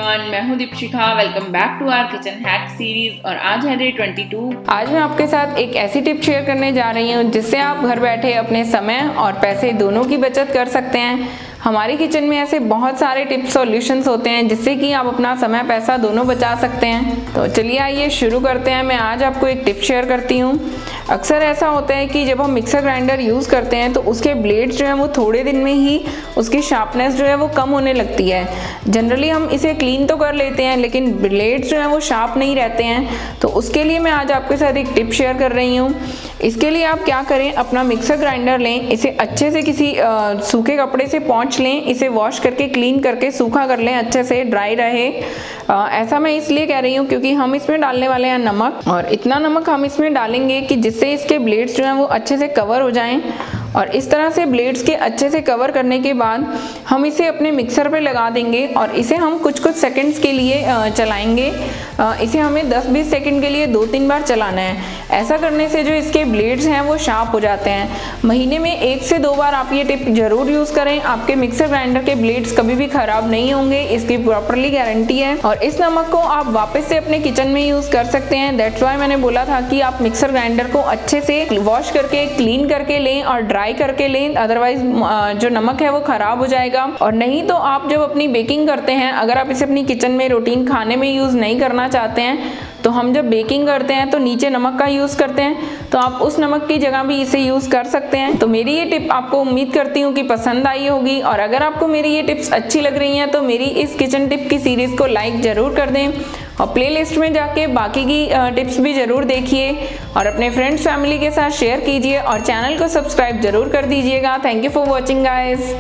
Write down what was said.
Everyone, मैं हूं Deepshikha. Welcome back to our kitchen hack series और आज है डे 22। आज मैं आपके साथ एक ऐसी टिप शेयर करने जा रही हूं जिससे आप घर बैठे अपने समय और पैसे दोनों की बचत कर सकते हैं। हमारी किचन में ऐसे बहुत सारे टिप्स सॉल्यूशंस होते हैं जिससे कि आप अपना समय पैसा दोनों बचा सकते हैं। तो चलिए आइए शुरू करते हैं। मैं आज आपको एक टिप शेयर करती हूँ। अक्सर ऐसा होता है कि जब हम मिक्सर ग्राइंडर यूज़ करते हैं तो उसके ब्लेड्स जो है वो थोड़े दिन में ही उसकी शार्पनेस जो है वो कम होने लगती है। जनरली हम इसे क्लीन तो कर लेते हैं लेकिन ब्लेड्स जो है वो शार्प नहीं रहते हैं। तो उसके लिए मैं आज आपके साथ एक टिप शेयर कर रही हूँ। इसके लिए आप क्या करें, अपना मिक्सर ग्राइंडर लें, इसे अच्छे से किसी सूखे कपड़े से पोंछ लें, इसे वॉश करके क्लीन करके सूखा कर लें, अच्छे से ड्राई रहे। ऐसा मैं इसलिए कह रही हूँ क्योंकि हम इसमें डालने वाले हैं नमक, और इतना नमक हम इसमें डालेंगे कि जिससे इसके ब्लेड्स जो हैं वो अच्छे से कवर हो जाएं। और इस तरह से ब्लेड्स के अच्छे से कवर करने के बाद हम इसे अपने मिक्सर पे लगा देंगे और इसे हम कुछ सेकंड्स के लिए चलाएंगे। इसे हमें 10-20 सेकंड के लिए 2-3 बार चलाना है। ऐसा करने से जो इसके ब्लेड्स हैं वो शार्प हो जाते हैं। महीने में 1 से 2 बार आप ये टिप जरूर यूज़ करें। आपके मिक्सर ग्राइंडर के ब्लेड्स कभी भी खराब नहीं होंगे, इसकी प्रॉपरली गारंटी है। और इस नमक को आप वापस से अपने किचन में यूज़ कर सकते हैं। दैट्स वाई मैंने बोला था कि आप मिक्सर ग्राइंडर को अच्छे से वॉश करके क्लीन करके लें और ड्राई करके लें, अदरवाइज जो नमक है वो खराब हो जाएगा। और नहीं तो आप जब अपनी बेकिंग करते हैं, अगर आप इसे अपनी किचन में रूटीन खाने में यूज़ नहीं करना चाहते हैं तो हम जब बेकिंग करते हैं तो नीचे नमक का यूज़ करते हैं, तो आप उस नमक की जगह भी इसे यूज़ कर सकते हैं। तो मेरी ये टिप आपको उम्मीद करती हूँ कि पसंद आई होगी। और अगर आपको मेरी ये टिप्स अच्छी लग रही हैं तो मेरी इस किचन टिप की सीरीज़ को लाइक ज़रूर कर दें और प्लेलिस्ट में जाके बाकी की टिप्स भी ज़रूर देखिए और अपने फ्रेंड्स फैमिली के साथ शेयर कीजिए और चैनल को सब्सक्राइब ज़रूर कर दीजिएगा। Thank you for watching guys.